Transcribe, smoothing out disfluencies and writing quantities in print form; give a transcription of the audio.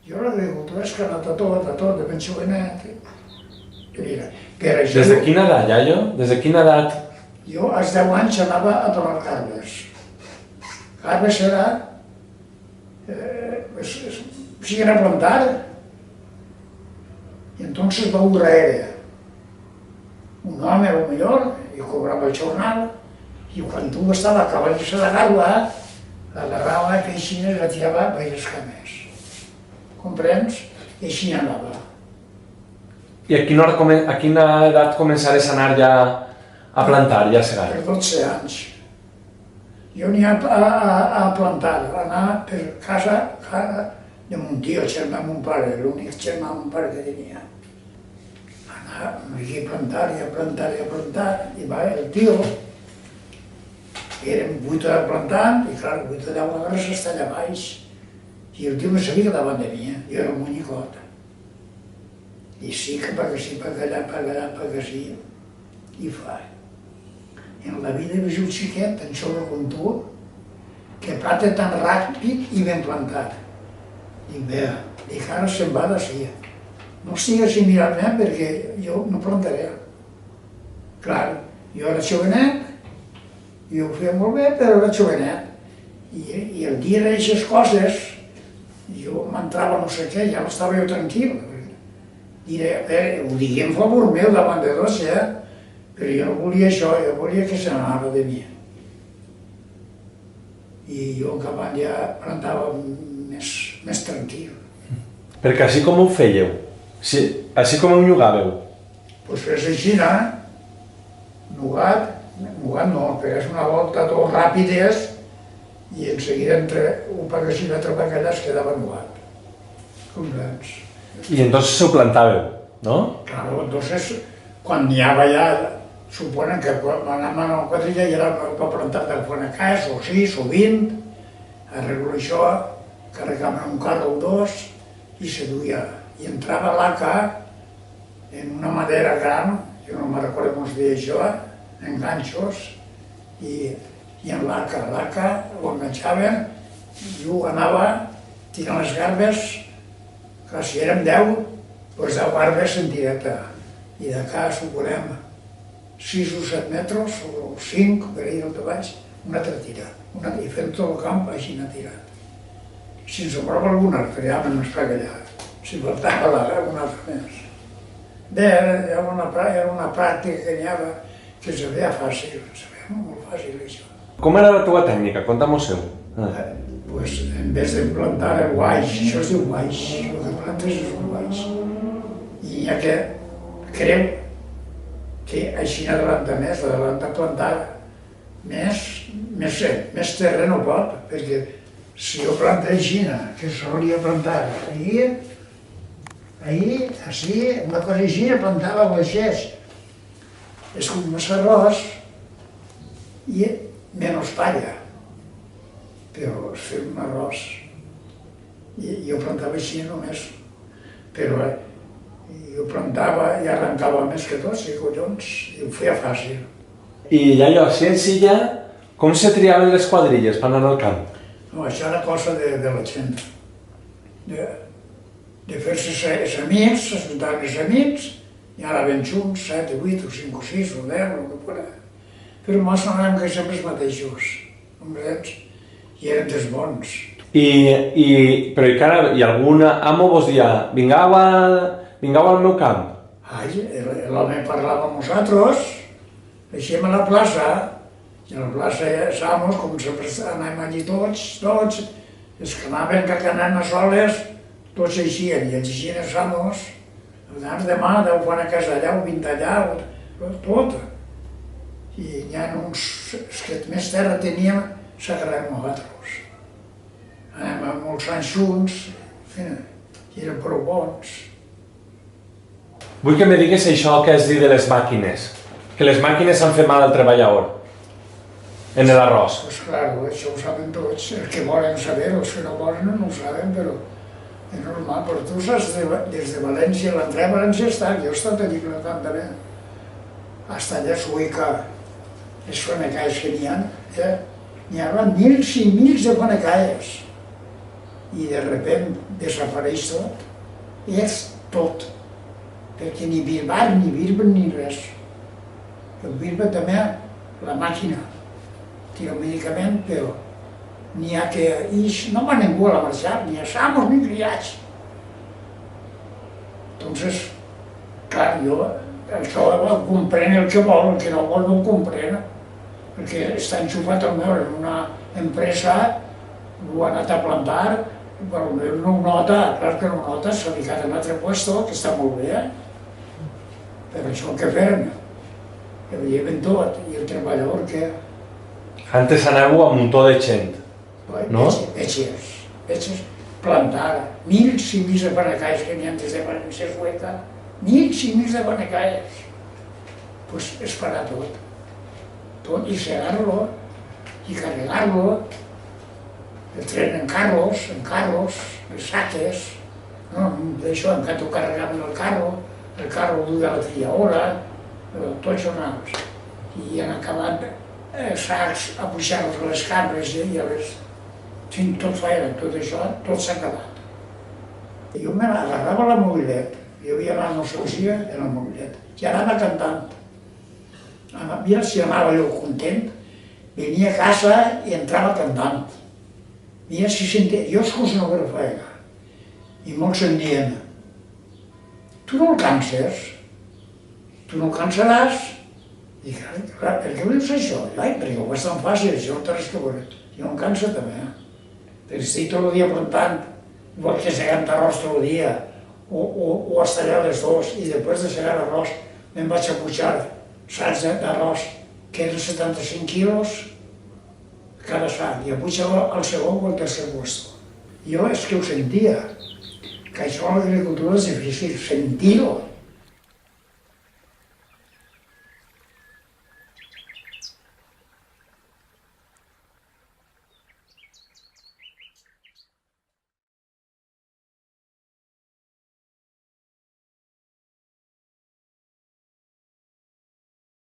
Jo l'agricultura és que ha anat a tot, de ben jovenet. Mira, Des de quina edat, iaio? Des de quina edat? Jo als 10 anys anava a donar Carles. Carles era... siguen a plantar. Y entonces va un aérea. Un home, a lo mejor, y cobrava el jornal, i quan tu estava acabant-se de graduar, agarrava peixines i la tirava a les cames. Comprens? I així anava. I a quina edat començares a anar ja a plantar, ja a segar? Per 12 anys. Jo n'hi a plantar, anar per casa de mon tio, el germà de mon pare, l'únic germà de mon pare que tenia. Anar a plantar, i va el tio, érem 8 plantant, i clar, 8 allà a vegades està allà baix. I el tio no sabia que davant de mi, jo era un monicot. I sí que paga sí, paga allà, sí. I fa. En la vida he vist un xiquet, tan jove com tu, que planta tan ràpid i ben plantat. Dic, bé, dic, ara se'n va d'ací. No estigues així mirant-me perquè jo no plantaré. Clar, jo era jovenet, i ho feia molt bé, però era jovenet. I el dia d'aixes coses, jo m'entrava no sé què, ja no estava jo tranquil. Diré, ho digui en favor meu davant de tots, però jo no volia això, jo volia que se n'anava de mi. I jo cap any ja plantava més tranquil. Perquè així com ho fèieu? Així com ho jugàveu? Doncs fes així, nugat no, fes una volta tot ràpides i en seguida entre un paquet i l'altre paquet es quedava nugat. Comprens? I entonces ho plantàveu, no? Claro, entonces, quan n'hi havia ja, suponen que anàvem a la quadrilla i era per plantar del Fonacàs, o 6 o 20, arreglo això, carregàvem un carro o 2 i se duia. I entrava l'ACA en una madera gran, jo no me'n recordo com es deia això, en ganxos, i en l'ACA ho enganxaven i ho anava tirant les garbes, que si érem 10, doncs 10 garbes en tireta. I d'acá suposem 6 o 7 metres, o 5, per ahir al baix, una altra tira. I fent tot el camp així n'ha tirat. Si ens sobrava algun altre, ja vam estar allà. Si faltava algun altre més. Bé, era una pràctica que n'hi havia que se veia fàcil, molt fàcil això. Com era la teva tècnica? Conta-m'ho-seu. Doncs en vez de plantar el guaix, això es diu guaix, el que plantes és un guaix. I hi ha que creu que així n'adalanta més, l'adalanta plantar més terra no pot, perquè si jo planto així, que solia plantar ahir, així, una cosa així, plantava guaixers. És com un arròs i menys palla, però es feia un arròs. I jo plantava així només, però jo plantava i arrencava més que tots, i collons, i ho feia fàcil. I allò, així en Silla, com se triaven les quadrilles per anar al camp? No, això era cosa de la gent. De fer-se els amics, s'ajuntaven els amics, i anaven junts, 7, 8, o 5, o 6, o 10, o el que fos. Però més no anàvem que sempre els mateixos, comprens? I eren dels bons. Però encara hi ha algun amo vos dia, vingueu al meu camp? Ai, l'home parlava amb nosaltres, eixíem a la plaça, i a la plaça els amos, com sempre anàvem allí tots, els que anaven que anàvem a soles, tots eixien, i els eixien els amos, demà deu fan a casa allà, o 20 allà, tot. I hi ha uns que més terra teníem, s'agarrem nosaltres. Anem molts anys junts, i eren prou bons. Vull que me digues això que has dit de les màquines, que les màquines han fet mal al treballador, en l'arròs. Pues claro, això ho saben tots, els que volen saber, els que no volen no ho saben, però és normal. Però tu saps, des de València, l'entrada a València està, jo he estat allí plantant també, hasta allà a Suïca, les fonecalles que n'hi ha, n'hi ha mils i mils de fonecalles. i de repent desapareix tot, és tot, perquè ni birbar, ni birben, ni res. El birba també, la màquina, tira un medicament, però n'hi ha que no va ningú a la marxar, ni assamos ni criats. Entonces, clar, jo això ho comprèn el que vol, el que no vol no ho comprèn, perquè està enxufat al meu en una empresa, ho ha anat a plantar, però el meu no ho nota, clar que no ho nota, s'ha ficat en un altre puesto, que està molt bé, però això què fem? Que ho lleven tot, i el treballador que... Antes anàveu a un muntó de gent, no? Veig plantar 1.000 i 1.000 de panacalls que n'hi ha des de València Sueca, 1.000 i 1.000 de panacalls. Doncs es farà tot. Tot, i segar-lo, i carregar-lo, el tren en carros, les saques, no? D'això encara ho carregàvem el carro duia la triadora, tots són naus. I han acabat sacs a pujar-los a les cambres i a les... Tot feien, tot això, tot s'ha acabat. Jo m'agarrava la mobilet, jo havia anat a Andalusia en el mobilet, i anava cantant. Mira si anava jo content, venia a casa i entrava cantant. Mira si sentia, jo escolto no ho feia. I molts em dient, tu no el canses, tu no el cansaràs. I clar, per què ho dius això? Ai, perquè ho és tan fàcil, això no té res que veure. Jo em cansa també, perquè estic tot el dia plantant, igual que segant arròs tot el dia, o a tallar les dos, i després de segar arròs me'n vaig a pujar sacs d'arròs, que eren 75 quilos cada sac, i a pujar al segon o al tercer puesto. Jo és que ho sentia, que això a l'agricultura és difícil, sentir-ho.